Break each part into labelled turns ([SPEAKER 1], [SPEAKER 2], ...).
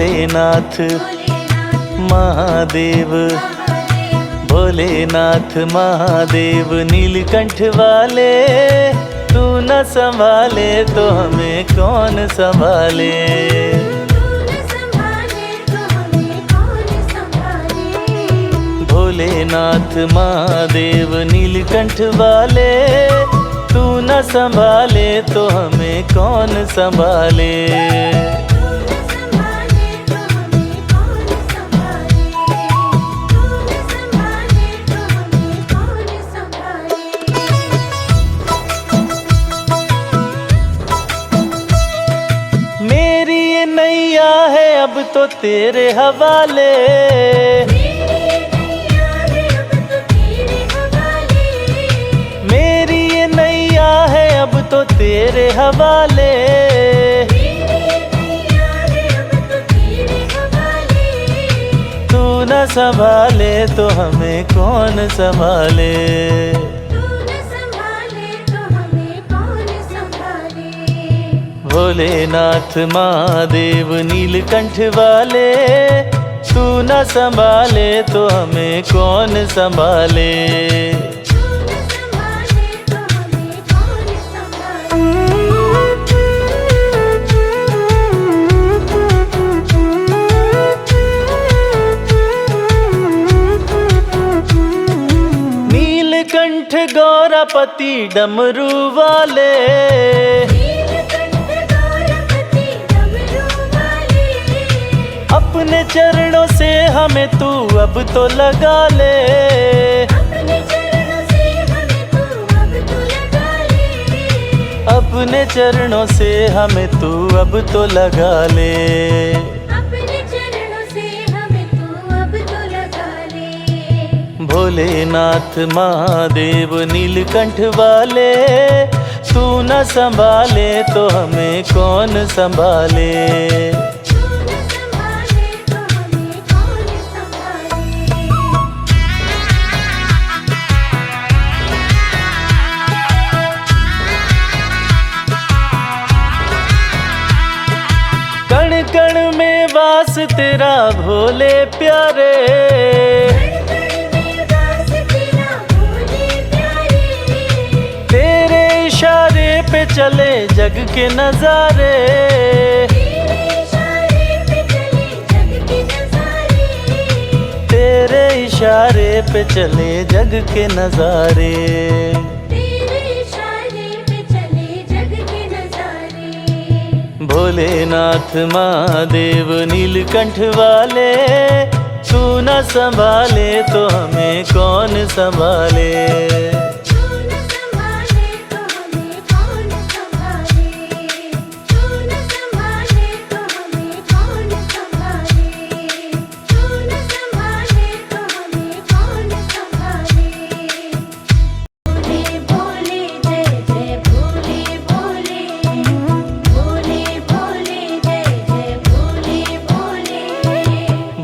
[SPEAKER 1] भोलेनाथ महादेव, भोलेनाथ महादेव नीलकंठ वाले, तू न संभाले तो हमें कौन संभाले। भोलेनाथ महादेव नीलकंठ वाले, तू न संभाले तो हमें कौन संभाले। मेरी ये नैया है अब तो तेरे हवाले, तो तेरे हवाले। तू न संभाले तो हमें कौन संभाले। भोलेनाथ महादेव नीलकंठ वाले, तू न संभाले तो हमें कौन संभाले। नीलकंठ गौरापति डमरू वाले, अपने चरणों से हमें तू अब तो लगा ले। अपने चरणों से हमें तू अब तो लगा ले। भोलेनाथ महादेव नीलकंठ वाले, तू न संभाले तो हमें कौन संभाले। कण कण में वास तेरा भोले प्यारे, पे चले जग के नजारे। तेरे इशारे पे चले जग के नजारे। भोलेनाथ महादेव नीलकंठ वाले, तू न संभाले तो हमें कौन संभाले।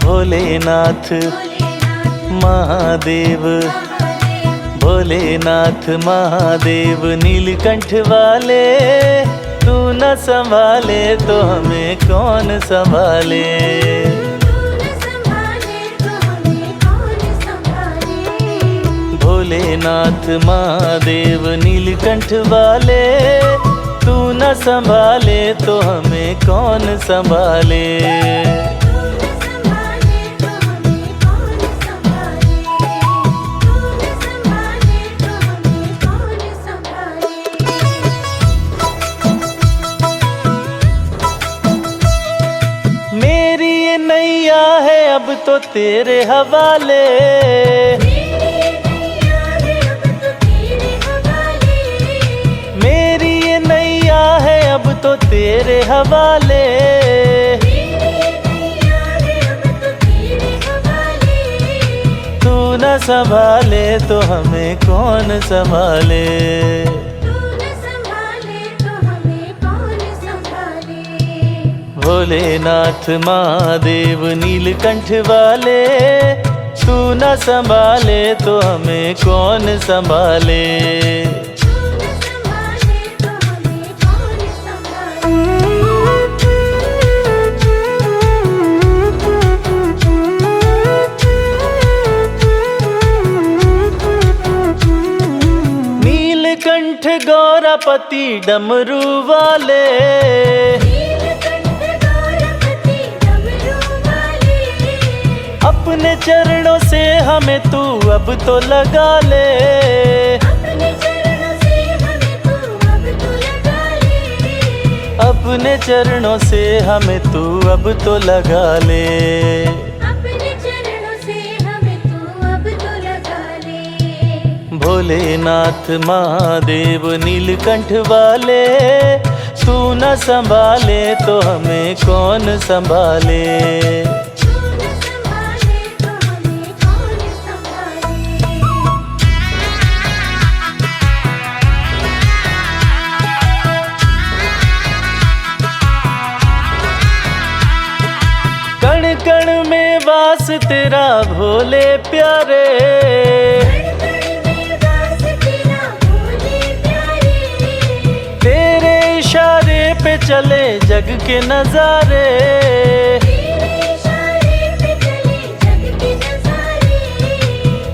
[SPEAKER 1] भोलेनाथ महादेव, भोलेनाथ महादेव नीलकंठ वाले, तू न संभाले तो हमें कौन संभाले। भोलेनाथ महादेव नीलकंठ वाले, तू न संभाले तो हमें कौन संभाले। नैया है अब तो तेरे हवाले, मेरी ये नैया है अब तो तेरे हवाले। तू न संभाले तो हमें कौन संभाले। भोलेनाथ महादेव नीलकंठ वाले, तू न संभाले तो हमें कौन संभाले। गौरापति डमरू वाले, अपने चरणों से हमें तू अब तो लगा ले, अपने चरणों से हमें तू अब तो लगा ले,
[SPEAKER 2] अपने चरणों से हमें तू अब तो लगा ले।
[SPEAKER 1] भोलेनाथ महादेव नीलकंठ वाले, तू न संभाले तो हमें कौन संभाले,
[SPEAKER 2] तू न संभाले तो हमें कौन संभाले।
[SPEAKER 1] कण कण में वास तेरा भोले प्यारे, तेरे इशारे पे चले जग के नजारे,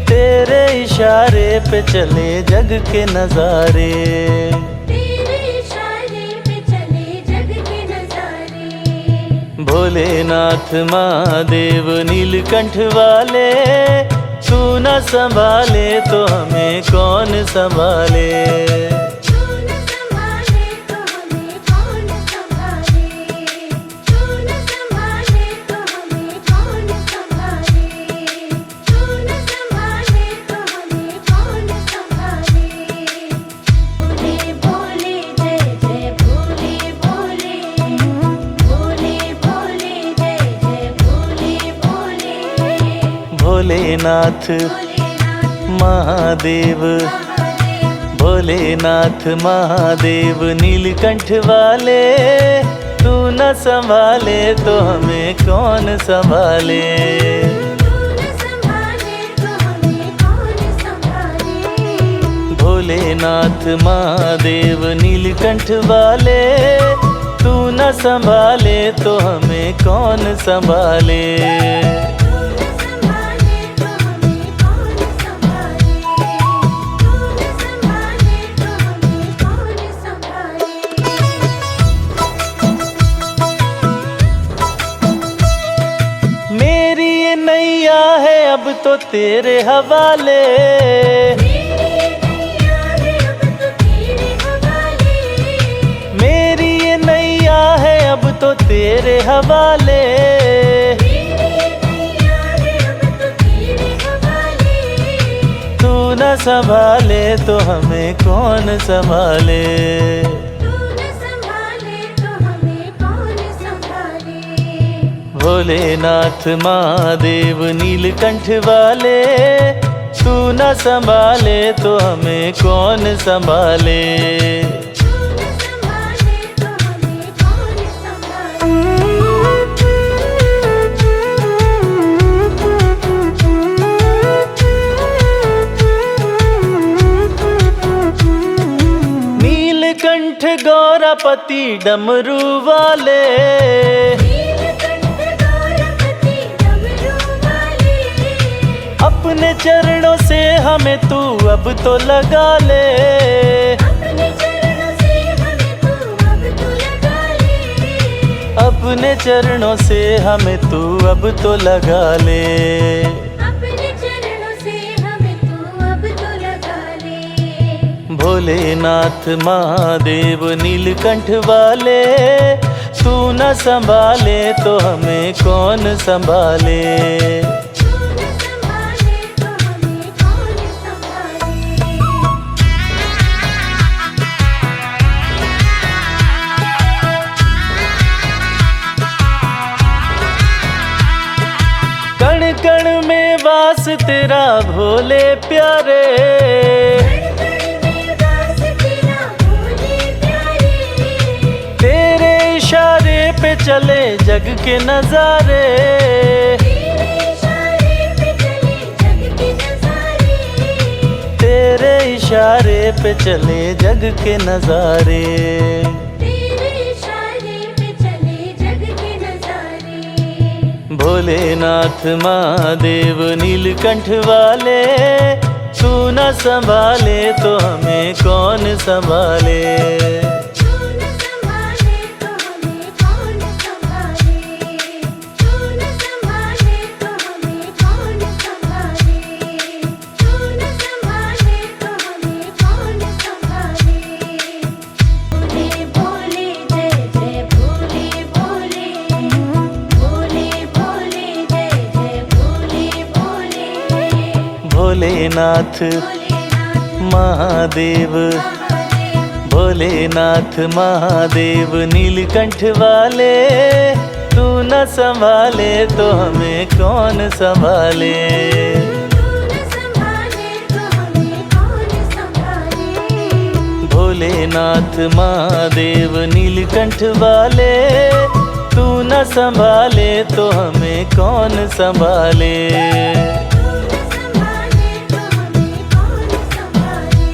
[SPEAKER 1] तेरे इशारे पे चले जग के नजारे, भोलेनाथ महादेव नीलकंठ वाले, तू न संभाले तो हमें कौन संभाले,
[SPEAKER 2] तू न संभाले तो हमें कौन संभाले, तू न संभाले तो हमें कौन संभाले, तू न संभाले तो हमें कौन संभाले। भोले भोले जय जय भोले भोले, भोले भोले जय जय भोले भोले।
[SPEAKER 1] भोलेनाथ महादेव, भोलेनाथ महादेव नीलकंठ वाले, तू न संभाले तो हमें कौन संभाले,
[SPEAKER 2] तू न संभाले तो हमें कौन संभाले।
[SPEAKER 1] भोलेनाथ महादेव नीलकंठ वाले, तू न संभाले तो हमें कौन संभाले,
[SPEAKER 2] तू न संभाले तो हमें कौन संभाले, तू न संभाले तो हमें कौन संभाले।
[SPEAKER 1] मेरी ये नैया है अब तो तेरे हवाले, मेरी ये नैया है अब तो तेरे हवाले, तू न संभाले तो हमें कौन संभाले,
[SPEAKER 2] तू न संभाले तो हमें कौन संभाले।
[SPEAKER 1] भोलेनाथ महादेव नीलकंठ वाले, तू न संभाले तो हमें कौन संभाले,
[SPEAKER 2] तू न संभाले तो हमें कौन संभाले।
[SPEAKER 1] नीलकंठ गौरापति डमरू वाले, अपने चरणों से हमें तू अब तो लगा ले,
[SPEAKER 2] अपने चरणों से हमें तू अब तो लगा ले,
[SPEAKER 1] अपने चरणों से हमें तू अब तो लगा ले,
[SPEAKER 2] अपने चरणों से हमें तू अब तो लगा ले।
[SPEAKER 1] भोलेनाथ महादेव नीलकंठ वाले, तू न संभाले तो हमें कौन संभाले,
[SPEAKER 2] तू न संभाले तो हमें कौन संभाले।
[SPEAKER 1] कण कण में वास तेरा भोले प्यारे, तेरे इशारे पे चले जग के नजारे, तेरे इशारे पे चले जग के नजारे, भोलेनाथ महादेव नीलकंठ वाले, तू न संभाले तो हमें कौन संभाले।
[SPEAKER 2] तू न संभाले तो हमें कौन संभाले। तू न संभाले तो हमें कौन संभाले। तू न संभाले तो हमें कौन संभाले। बोले बोले जय जय बोले बोले। बोले बोले जय जय बोले बोले।
[SPEAKER 1] भोलेनाथ महादेव, भोलेनाथ महादेव नीलकंठ वाले, तू न संभाले तो हमें कौन संभाले।
[SPEAKER 2] तू न संभाले तो हमें कौन संभाले।
[SPEAKER 1] भोलेनाथ महादेव नीलकंठ वाले, तू न संभाले तो हमें कौन संभाले।
[SPEAKER 2] तू न संभाले तो हमें कौन संभाले।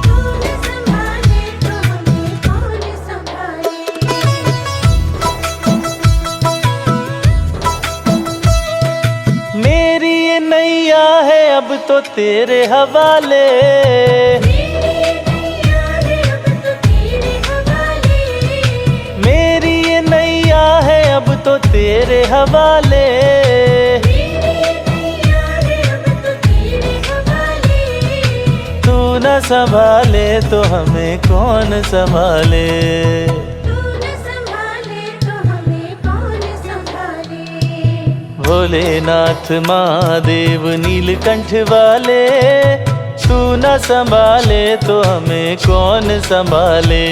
[SPEAKER 2] तू न संभाले तो हमें कौन संभाले।
[SPEAKER 1] मेरी ये नैया है अब तो तेरे हवाले।
[SPEAKER 2] मेरी ये नैया है अब तो तेरे हवाले।
[SPEAKER 1] मेरी ये नैया है अब तो तेरे हवाले।
[SPEAKER 2] मेरी ये नैया है अब तो तेरे हवाले।
[SPEAKER 1] तू न संभाले तो हमें कौन संभाले।
[SPEAKER 2] तू न संभाले तो हमें कौन संभाले।
[SPEAKER 1] भोलेनाथ महादेव नीलकंठ वाले, तू न संभाले तो हमें कौन संभाले।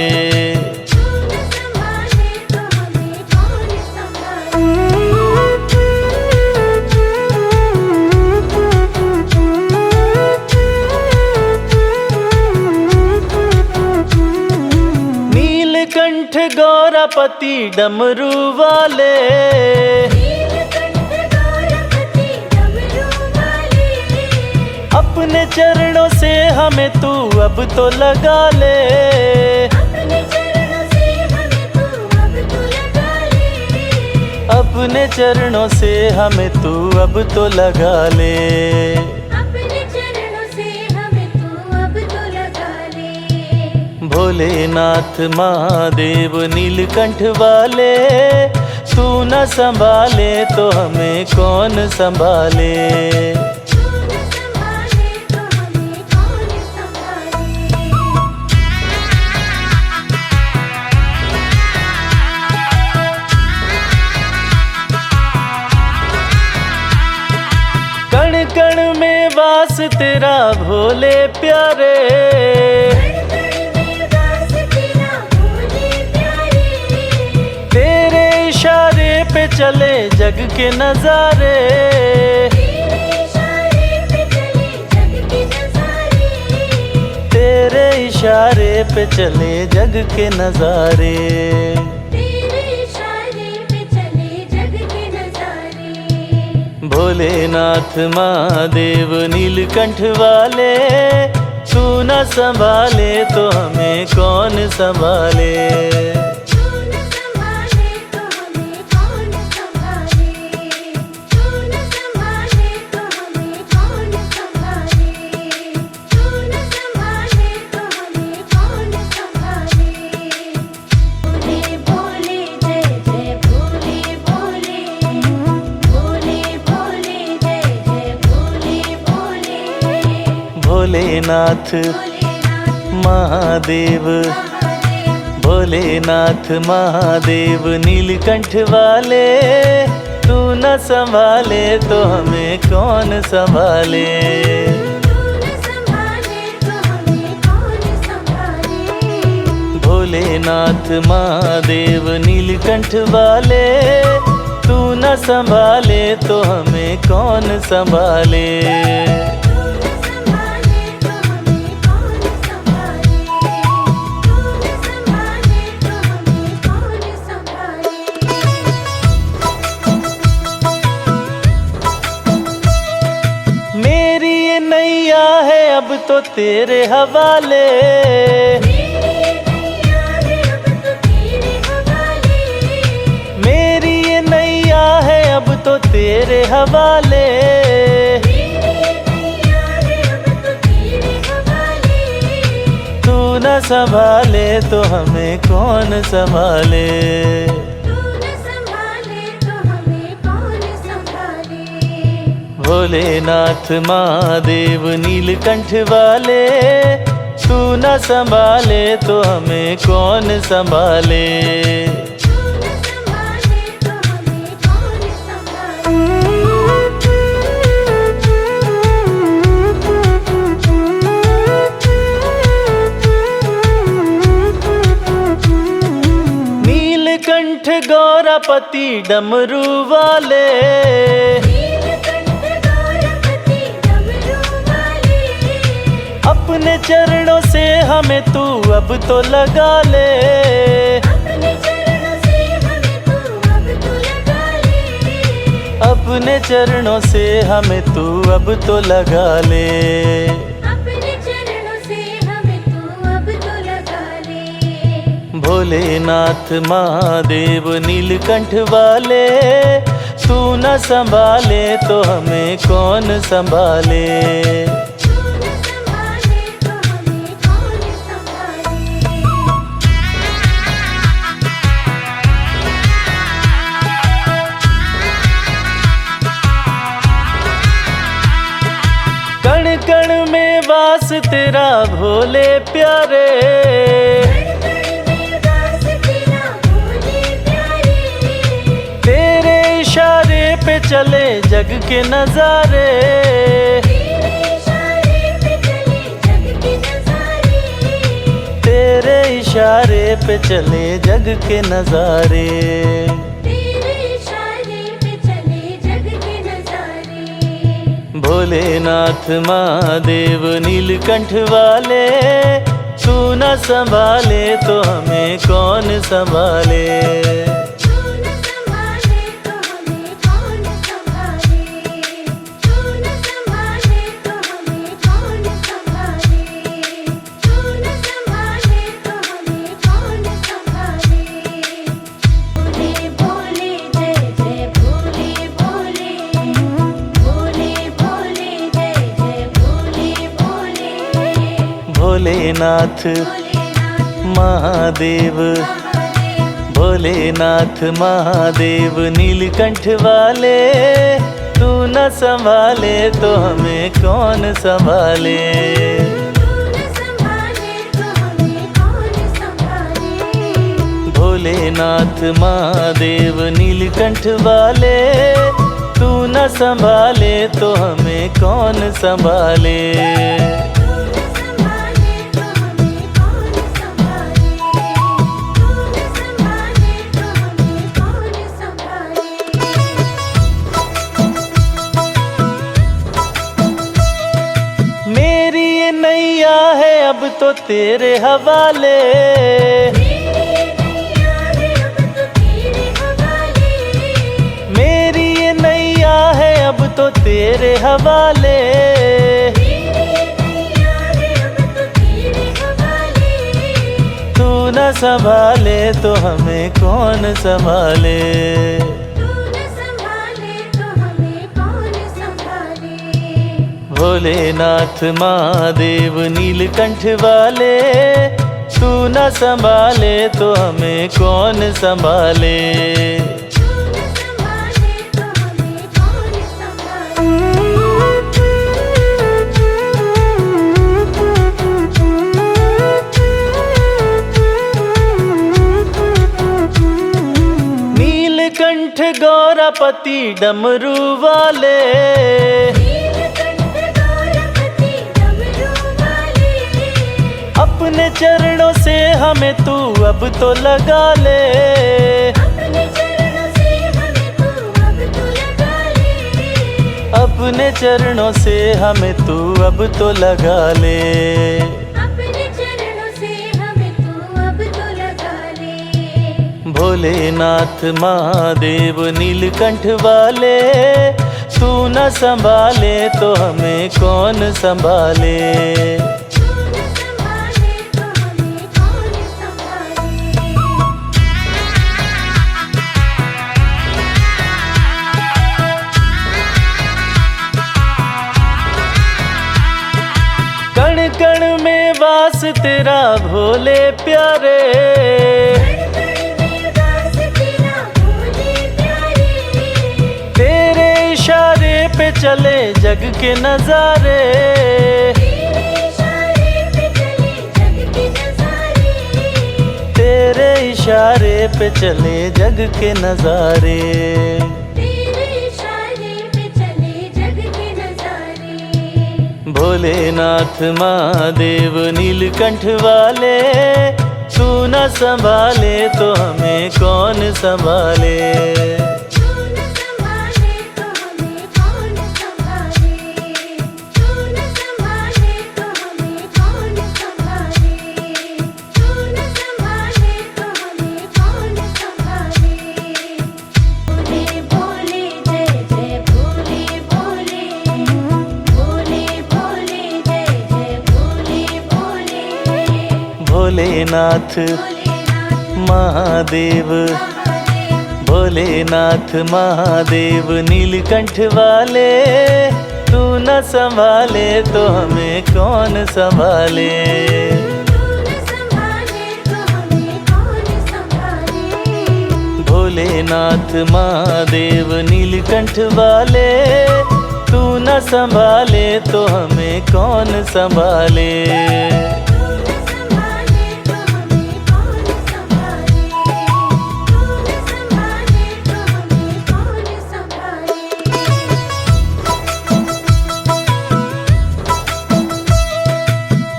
[SPEAKER 2] तू न संभाले तो हमें कौन संभाले।
[SPEAKER 1] नीलकंठ गौरपति डमरू वाले,
[SPEAKER 2] नीलकंठ गौरपति डमरू वाले।
[SPEAKER 1] अपने चरणों से हमें तू अब तो लगा ले।
[SPEAKER 2] अपने चरणों से हमें तू अब तो लगा ले।
[SPEAKER 1] अपने चरणों से हमें तू अब तो लगा ले।
[SPEAKER 2] अपने चरणों से हमें तू अब तो लगा ले।
[SPEAKER 1] भोलेनाथ महादेव नीलकंठ वाले, तू न संभाले तो हमें कौन संभाले।
[SPEAKER 2] तू न संभाले तो हमें कौन संभाले।
[SPEAKER 1] कण कण में वास तेरा भोले प्यारे। तेरे इशारे पे चले जग के नजारे। तेरे इशारे पे चले जग के नजारे। भोलेनाथ महादेव नीलकंठ वाले, तू न संभाले तो हमें कौन संभाले।
[SPEAKER 2] तू न संभाले तो हमें कौन संभाले। तू न संभाले तो हमें कौन संभाले। तू न संभाले तो हमें कौन संभाले। बोले बोले जय जय बोले बोले। बोले बोले जय जय बोले बोले।
[SPEAKER 1] भोलेनाथ महादेव, भोलेनाथ महादेव नीलकंठ वाले, तू न संभाले तो हमें कौन संभाले।
[SPEAKER 2] तू न संभाले तो हमें कौन संभाले।
[SPEAKER 1] भोलेनाथ महादेव नीलकंठ वाले, तू न संभाले तो हमें कौन संभाले।
[SPEAKER 2] तू न संभाले तो हमें कौन संभाले। तू न संभाले तो हमें कौन संभाले।
[SPEAKER 1] मेरी ये नैया है अब तो तेरे हवाले।
[SPEAKER 2] मेरी ये नैया है अब तो तेरे हवाले।
[SPEAKER 1] मेरी ये नैया है अब तो तेरे हवाले। संभाले तो हमें कौन संभाले।
[SPEAKER 2] तू न संभाले तो हमें कौन संभाले।
[SPEAKER 1] भोलेनाथ महादेव नीलकंठ वाले, तू न संभाले तो हमें कौन संभाले।
[SPEAKER 2] तू न संभाले तो हमें कौन संभाले।
[SPEAKER 1] नीलकंठ गौरापति डमरू वाले,
[SPEAKER 2] नीलकंठ गौरपति डमरू वाले,
[SPEAKER 1] अपने चरणों से हमें तू अब तो लगा ले।
[SPEAKER 2] अपने चरणों से हमें तू अब तो लगा ले।
[SPEAKER 1] अपने चरणों से हमें तू अब तो लगा ले।
[SPEAKER 2] अपने चरणों से हमें तू अब तो लगा ले।
[SPEAKER 1] भोलेनाथ महादेव नीलकंठ वाले, तू न संभाले तो हमें कौन संभाले।
[SPEAKER 2] तू न संभाले तो हमें कौन संभाले।
[SPEAKER 1] कण कण में वास तेरा भोले प्यारे,
[SPEAKER 2] कण में वास तेरा भोले प्यारे।
[SPEAKER 1] तेरे इशारे पे चले जग के नजारे।
[SPEAKER 2] तेरे इशारे पे चले जग के नजारे।
[SPEAKER 1] तेरे इशारे पे चले जग के नजारे।
[SPEAKER 2] तेरे इशारे पे चले जग के नजारे।
[SPEAKER 1] भोलेनाथ महादेव नीलकंठ वाले, तू न संभाले तो हमें कौन संभाले।
[SPEAKER 2] तू न संभाले तो हमें कौन संभाले। तू न संभाले तो हमें कौन संभाले। तू न संभाले तो हमें कौन संभाले। भोले भोले जय जय भोले भोले। भोले भोले जय जय भोले भोले।
[SPEAKER 1] भोलेनाथ महादेव, भोलेनाथ महादेव नीलकंठ वाले, तू न संभाले तो हमें कौन संभाले।
[SPEAKER 2] तू न संभाले तो हमें कौन संभाले।
[SPEAKER 1] भोलेनाथ महादेव नीलकंठ वाले, तू न संभाले तो हमें कौन संभाले।
[SPEAKER 2] तू न संभाले तो हमें कौन संभाले। तू न संभाले तो हमें कौन संभाले।
[SPEAKER 1] मेरी ये नैया है अब तो तेरे हवाले,
[SPEAKER 2] मेरी नैया है अब तो तेरे हवाले।
[SPEAKER 1] मेरी ये नैया है अब तो तेरे हवाले।
[SPEAKER 2] मेरी नैया है अब तो तेरे हवाले।
[SPEAKER 1] तू न संभाले तो हमें कौन संभाले।
[SPEAKER 2] तू न संभाले तो हमें कौन संभाले।
[SPEAKER 1] भोलेनाथ महादेव नीलकंठ वाले, तू न संभाले तो हमें कौन संभाले।
[SPEAKER 2] तू न संभाले तो हमें कौन संभाले।
[SPEAKER 1] नीलकंठ गौरापति डमरू वाले,
[SPEAKER 2] नीलकंठ गौरपति डमरू वाले,
[SPEAKER 1] अपने चरणों से हमें तू अब तो लगा ले।
[SPEAKER 2] अपने चरणों से हमें तू अब तो लगा ले।
[SPEAKER 1] अपने चरणों से हमें तू अब तो लगा ले।
[SPEAKER 2] अपने चरणों से हमें तू अब तो लगा ले।
[SPEAKER 1] भोलेनाथ महादेव नीलकंठ वाले, तू न संभाले तो हमें कौन संभाले।
[SPEAKER 2] तू न संभाले तो हमें कौन संभाले।
[SPEAKER 1] कण कण में वास तेरा भोले प्यारे। तेरे इशारे पे चले जग के नजारे। तेरे इशारे पे चले जग के नजारे। भोलेनाथ महादेव नीलकंठ वाले, तू न संभाले तो हमें कौन संभाले। भोलेनाथ महादेव, भोलेनाथ महादेव नीलकंठ वाले, तू न संभाले तो हमें कौन संभाले। भोलेनाथ महादेव नीलकंठ वाले, तू न संभाले तो हमें कौन संभाले।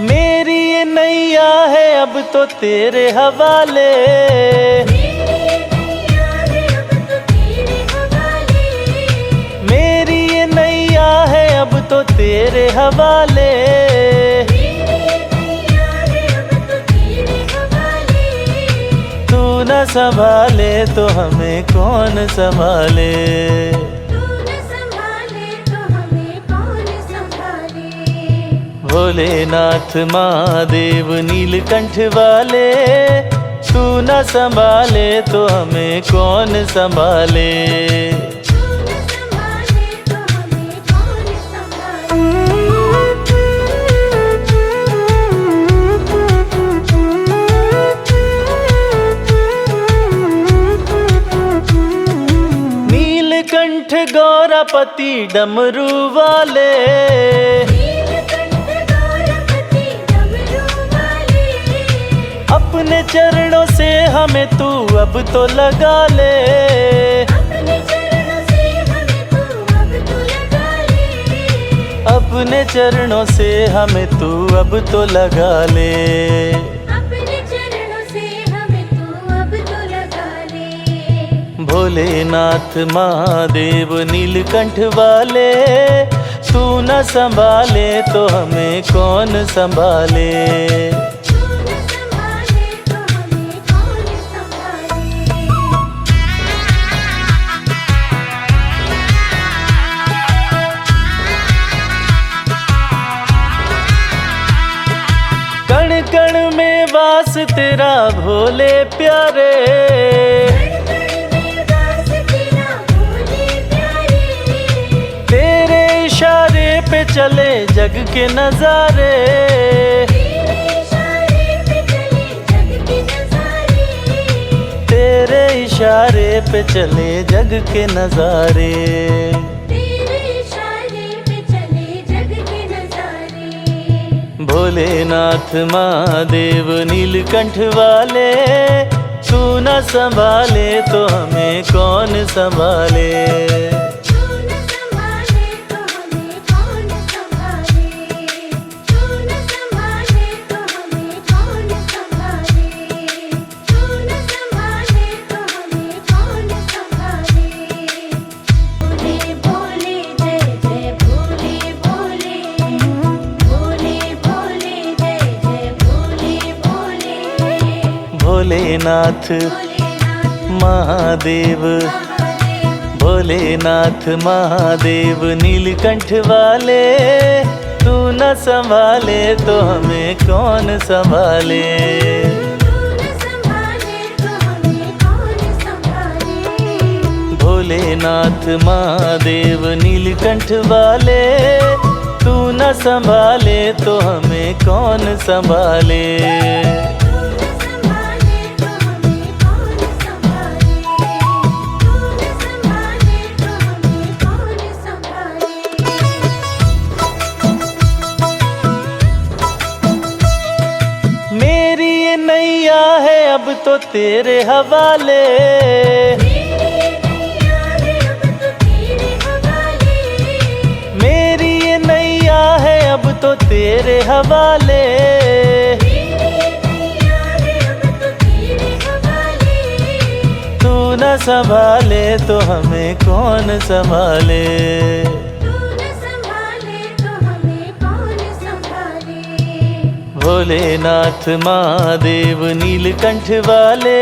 [SPEAKER 1] मेरी ये नैया है अब तो तेरे हवाले। मेरी ये नैया है अब तो तेरे हवाले। तू न संभाले तो हमें कौन संभाले। भोलेनाथ महादेव नीलकंठ वाले, तू न संभाले तो हमें कौन संभाले। नीलकंठ गौरापति डमरू वाले, अपने चरणों से हमें तू अब तो लगा ले। अपने चरणों से हमें तू अब तो लगा ले। भोलेनाथ महादेव नीलकंठ वाले, तू न संभाले तो हमें कौन संभाले। कण कण में वास तेरा भोले प्यारे। तेरे इशारे पे चले जग के नजारे। तेरे इशारे पे चले जग के नजारे। भोलेनाथ महादेव नीलकंठ वाले, तू न संभाले तो हमें कौन संभाले। भोलेनाथ महादेव, भोलेनाथ महादेव नीलकंठ वाले, तू न संभाले तो हमें कौन संभाले। भोलेनाथ महादेव नीलकंठ वाले, तू न संभाले तो हमें कौन संभाले।
[SPEAKER 2] तू न संभाले तो हमें कौन संभाले, तू न संभाले तो हमें कौन संभाले।
[SPEAKER 1] मेरी ये नैया है अब तो तेरे हवाले, मेरी ये नैया है अब तो तेरे हवाले। तू न संभाले तो हमें कौन संभाले। भोलेनाथ महादेव नीलकंठ वाले,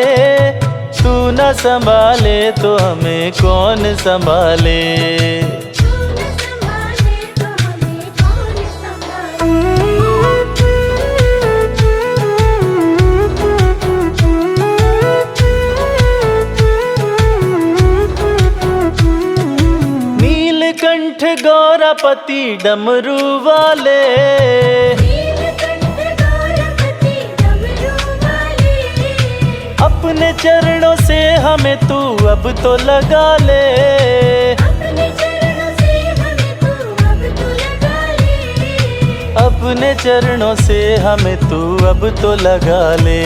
[SPEAKER 1] तू न संभाले तो हमें कौन संभाले। नीलकंठ गौरापति डमरू वाले, अपने चरणों से हमें तू अब तो लगा ले। अपने चरणों से हमें तू अब तो लगा ले।
[SPEAKER 2] अपने चरणों से हमें तू अब तो लगा ले।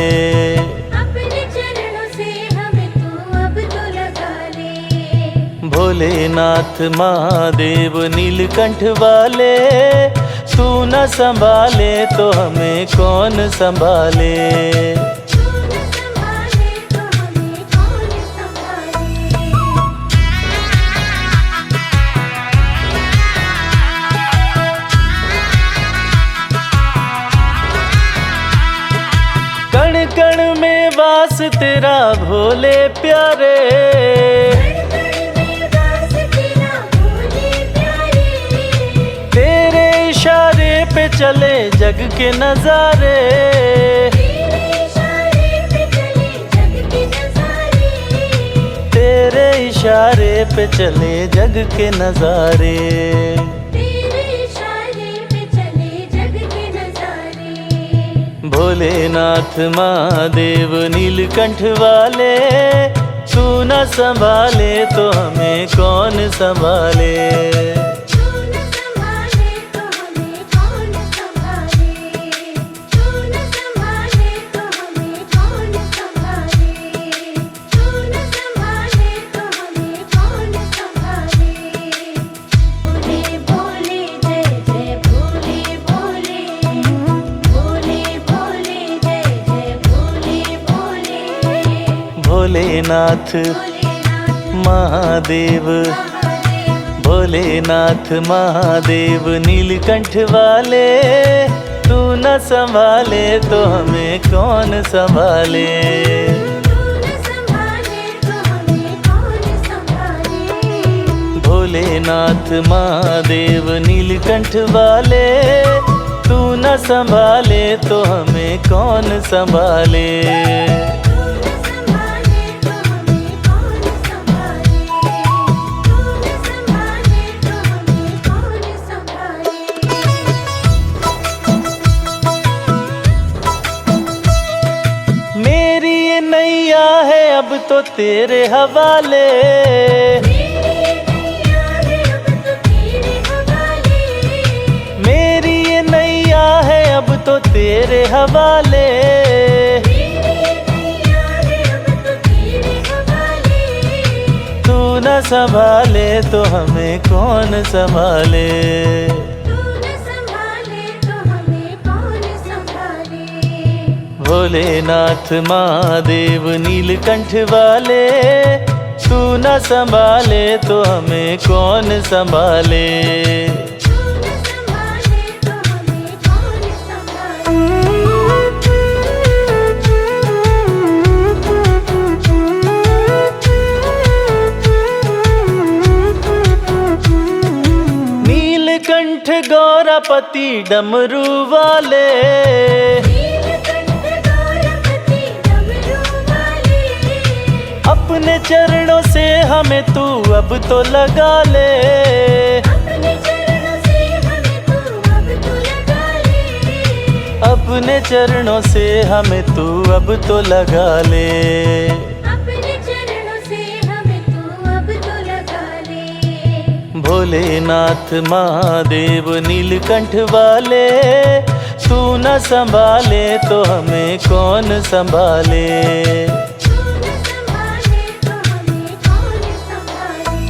[SPEAKER 1] भोलेनाथ महादेव नीलकंठ वाले, तू न संभाले तो हमें कौन संभाले। कण कण में वास तेरा भोले प्यारे, तेरे इशारे पे चले जग के नजारे। तेरे इशारे पे चले जग के नजारे। भोलेनाथ महादेव नीलकंठ वाले, तू न संभाले तो हमें कौन संभाले। भोलेनाथ महादेव, भोलेनाथ महादेव नीलकंठ वाले, तू न संभाले तो हमें कौन संभाले। भोलेनाथ महादेव नीलकंठ वाले, तू न संभाले तो हमें कौन संभाले। नैया है अब तो तेरे हवाले, मेरी ये नैया है अब तो तेरे हवाले। तू न संभाले तो हमें कौन संभाले। भोलेनाथ महादेव नीलकंठ वाले, तू न संभाले तो हमें कौन संभाले। नीलकंठ गौरापति डमरू वाले, अपने चरणों से हमें तू अब तो लगा ले। अपने चरणों से हमें तू अब तो लगा ले।
[SPEAKER 2] अपने चरणों से हमें तू अब तो लगा ले।
[SPEAKER 1] भोलेनाथ महादेव नीलकंठ वाले, तू न संभाले तो हमें कौन संभाले।
[SPEAKER 2] तू न संभाले तो हमें कौन संभाले।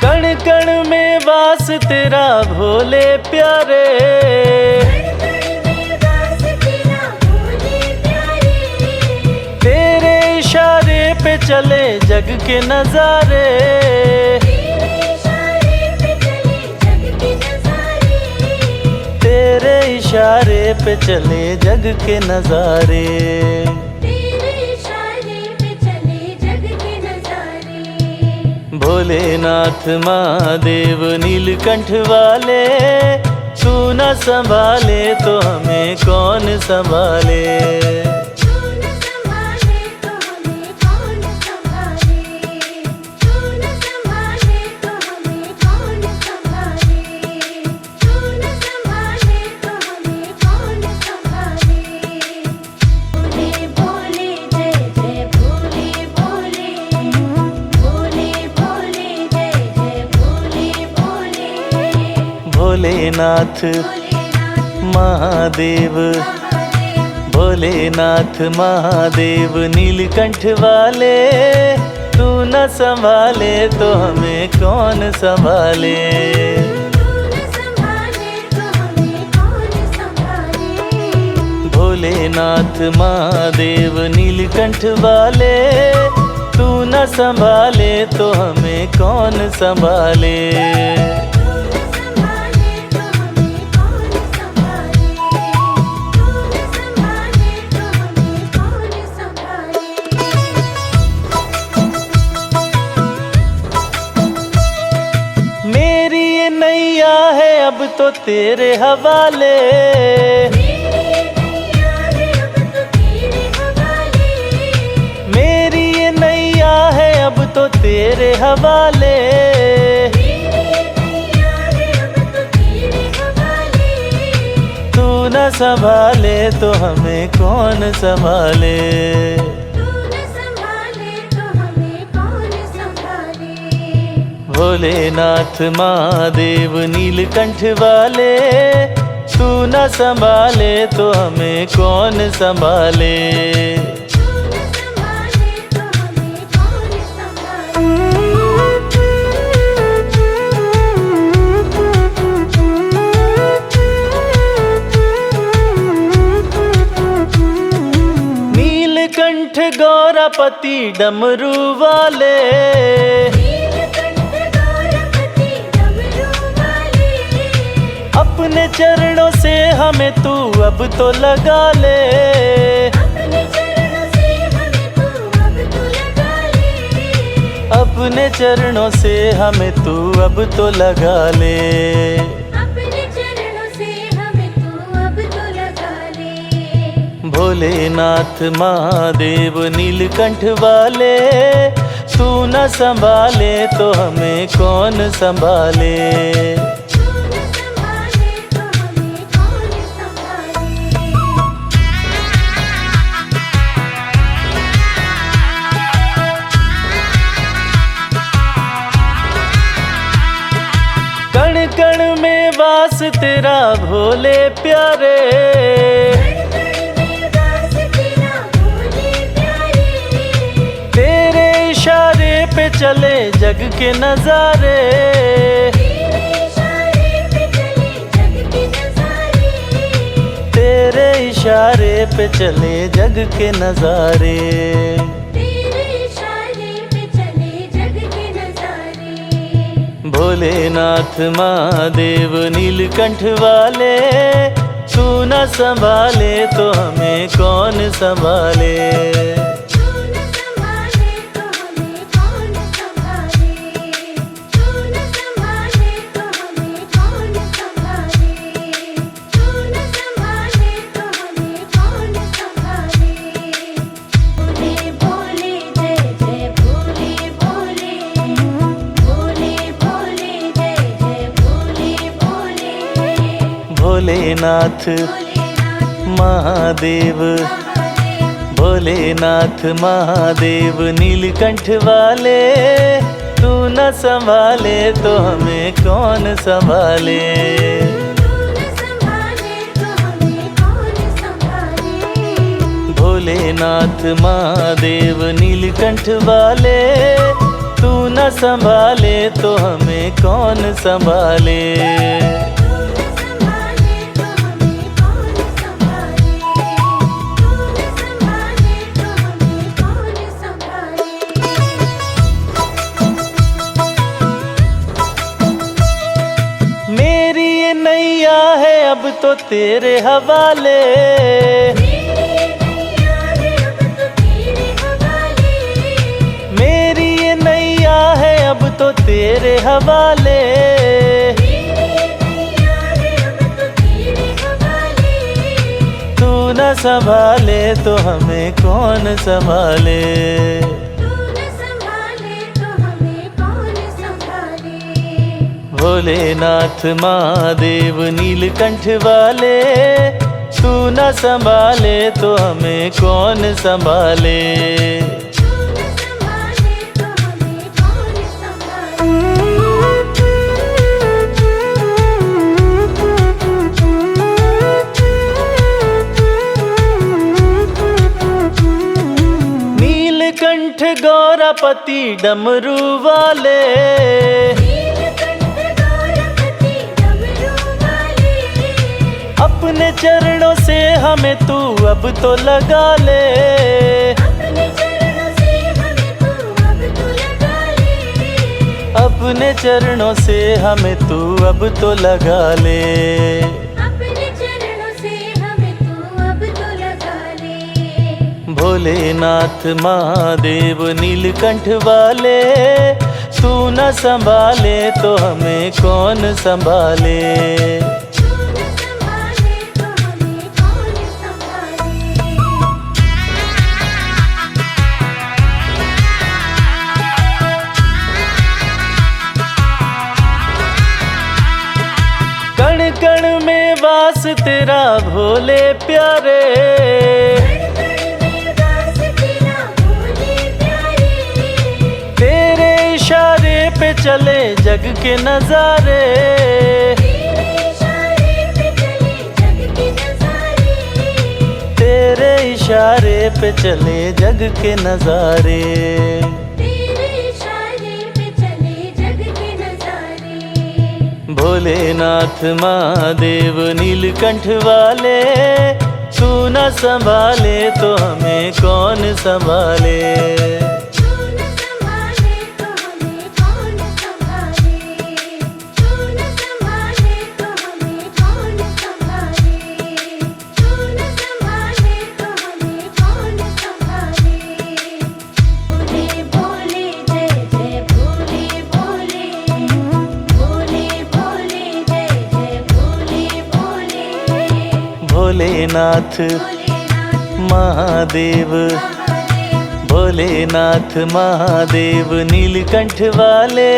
[SPEAKER 1] कण कण में वास तेरा भोले प्यारे, तेरे इशारे पे चले जग के नजारे। तेरे इशारे पे चले जग के नजारे। भोलेनाथ महादेव नीलकंठ वाले, तू न संभाले तो हमें कौन संभाले। भोलेनाथ महादेव, भोलेनाथ महादेव नीलकंठ वाले, तू न संभाले तो हमें कौन संभाले। भोलेनाथ महादेव नीलकंठ वाले, तू न संभाले तो हमें कौन संभाले। नैया है अब तो तेरे हवाले, मेरी ये नैया है अब तो तेरे हवाले। तू न संभाले तो हमें कौन संभाले। भोलेनाथ महादेव नीलकंठ वाले, तू न संभाले तो हमें कौन संभाले। नीलकंठ गौरापति डमरू वाले, अपने चरणों से हमें तू अब तो लगा ले। अपने चरणों से हमें तू अब तो लगा ले। भोलेनाथ महादेव नीलकंठ वाले, तू न संभाले तो हमें कौन संभाले। कण कण में वास तेरा भोले प्यारे, तेरे इशारे पे चले जग के नजारे। तेरे इशारे पे चले जग के नजारे। भोलेनाथ महादेव नीलकंठ वाले, तू न संभाले तो हमें कौन संभाले।
[SPEAKER 2] बोले जय जय
[SPEAKER 1] भोलेनाथ
[SPEAKER 2] भोलेनाथ
[SPEAKER 1] महादेव,
[SPEAKER 2] महादेव
[SPEAKER 1] भोलेनाथ महादेव नीलकंठ वाले, तू न संभाले तो हमें कौन संभाले।
[SPEAKER 2] तू न संभाले तो हमें कौन संभाले।
[SPEAKER 1] भोलेनाथ महादेव नीलकंठ वाले, तू न संभाले तो हमें कौन संभाले।
[SPEAKER 2] तू न संभाले तो हमें कौन संभाले। तू न संभाले तो हमें कौन संभाले।
[SPEAKER 1] मेरी ये नैया है अब तो तेरे हवाले,
[SPEAKER 2] मेरी ये नैया है अब तो तेरे हवाले।
[SPEAKER 1] मेरी ये नैया है अब तो तेरे हवाले,
[SPEAKER 2] मेरी ये नैया है अब तो तेरे हवाले।
[SPEAKER 1] तू न संभाले तो हमें कौन संभाले।
[SPEAKER 2] तू न संभाले तो हमें कौन संभाले।
[SPEAKER 1] भोलेनाथ महादेव नीलकंठ वाले, तू न संभाले तो हमें कौन संभाले।
[SPEAKER 2] तू न संभाले तो हमें कौन संभाले।
[SPEAKER 1] नीलकंठ गौरापति डमरू वाले,
[SPEAKER 2] नीलकंठ गौरपति डमरू वाले,
[SPEAKER 1] अपने चरणों से हमें तू अब तो लगा ले।
[SPEAKER 2] अपने चरणों से हमें तू अब तो लगा ले।
[SPEAKER 1] अपने चरणों से हमें तू अब तो लगा ले।
[SPEAKER 2] अपने चरणों से हमें तू अब तो लगा ले।
[SPEAKER 1] भोलेनाथ महादेव नीलकंठ वाले, तू न संभाले तो हमें कौन संभाले।
[SPEAKER 2] तू न संभाले तो हमें कौन संभाले।
[SPEAKER 1] कण कण में वास तेरा भोले प्यारे,
[SPEAKER 2] कण कण में वास तेरा भोले प्यारे।
[SPEAKER 1] तेरे इशारे पे चले जग के नजारे।
[SPEAKER 2] तेरे इशारे पे चले जग के नजारे।
[SPEAKER 1] तेरे इशारे पे चले जग के नजारे।
[SPEAKER 2] तेरे इशारे पे चले जग के नजारे।
[SPEAKER 1] भोलेनाथ महादेव नीलकंठ वाले, तू न संभाले तो हमें कौन संभाले।
[SPEAKER 2] तू न संभाले तो हमें कौन संभाले। तू न संभाले तो हमें कौन संभाले। तू न संभाले तो हमें कौन संभाले। भोले भोले जय जय भोले भोले। भोले भोले जय जय भोले भोले।
[SPEAKER 1] भोलेनाथ
[SPEAKER 2] भोलेनाथ
[SPEAKER 1] महादेव,
[SPEAKER 2] महादेव
[SPEAKER 1] भोलेनाथ महादेव नीलकंठ वाले,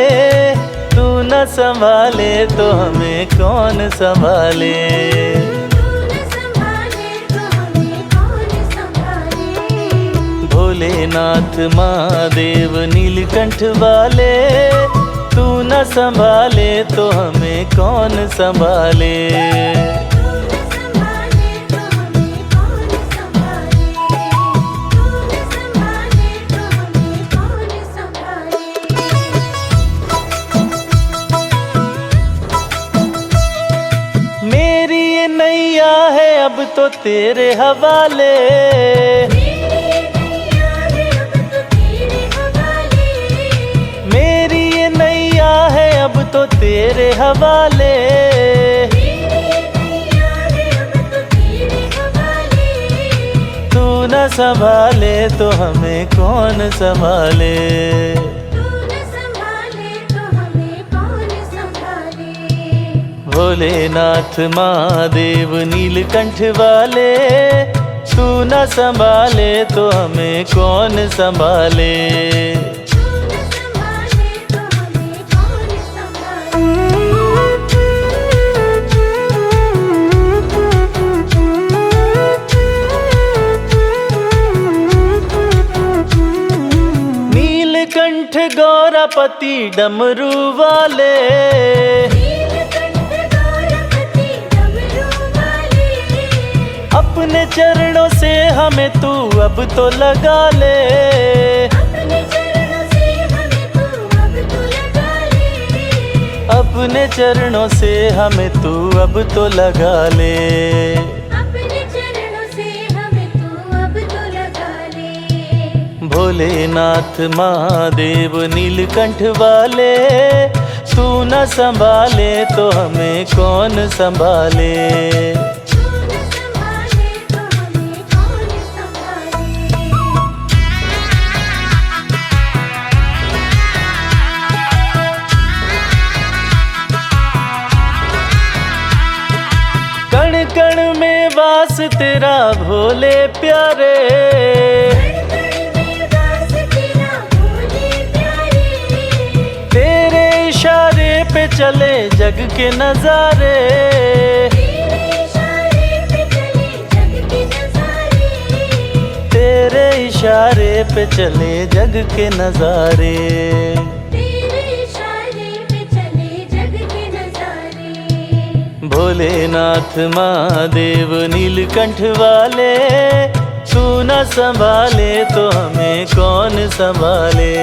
[SPEAKER 1] तू न संभाले तो हमें कौन संभाले।
[SPEAKER 2] तू न संभाले तो हमें कौन संभाले।
[SPEAKER 1] भोलेनाथ महादेव नीलकंठ वाले, तू न संभाले तो हमें कौन संभाले।
[SPEAKER 2] तू न संभाले तो हमें कौन संभाले। तू न संभाले तो हमें कौन संभाले।
[SPEAKER 1] मेरी ये नैया है अब तो तेरे हवाले,
[SPEAKER 2] मेरी ये नैया है अब तो तेरे हवाले।
[SPEAKER 1] मेरी ये नैया है अब तो तेरे हवाले,
[SPEAKER 2] मेरी ये नैया है अब तो तेरे हवाले।
[SPEAKER 1] तू न संभाले तो हमें कौन संभाले।
[SPEAKER 2] तू न संभाले तो हमें कौन संभाले।
[SPEAKER 1] भोलेनाथ महादेव नीलकंठ वाले, तू न संभाले तो हमें कौन संभाले।
[SPEAKER 2] तू न संभाले तो हमें कौन संभाले।
[SPEAKER 1] गौरापति डमरू वाले,
[SPEAKER 2] नीलकंठ गौरपति डमरू वाले,
[SPEAKER 1] अपने चरणों से हमें तू अब तो लगा ले।
[SPEAKER 2] अपने चरणों से हमें तू अब तो लगा ले।
[SPEAKER 1] अपने चरणों से हमें तू अब तो लगा ले।
[SPEAKER 2] अपने चरणों से हमें तू अब तो लगा ले।
[SPEAKER 1] भोलेनाथ महादेव नीलकंठ वाले, तू न संभाले तो हमें कौन संभाले।
[SPEAKER 2] तू न संभाले तो हमें कौन संभाले।
[SPEAKER 1] कण कण में वास तेरा भोले प्यारे, तेरे इशारे पे चले जग के नजारे। तेरे इशारे पे चले जग के नजारे। भोलेनाथ महादेव नीलकंठ वाले, तू न संभाले तो हमें कौन संभाले।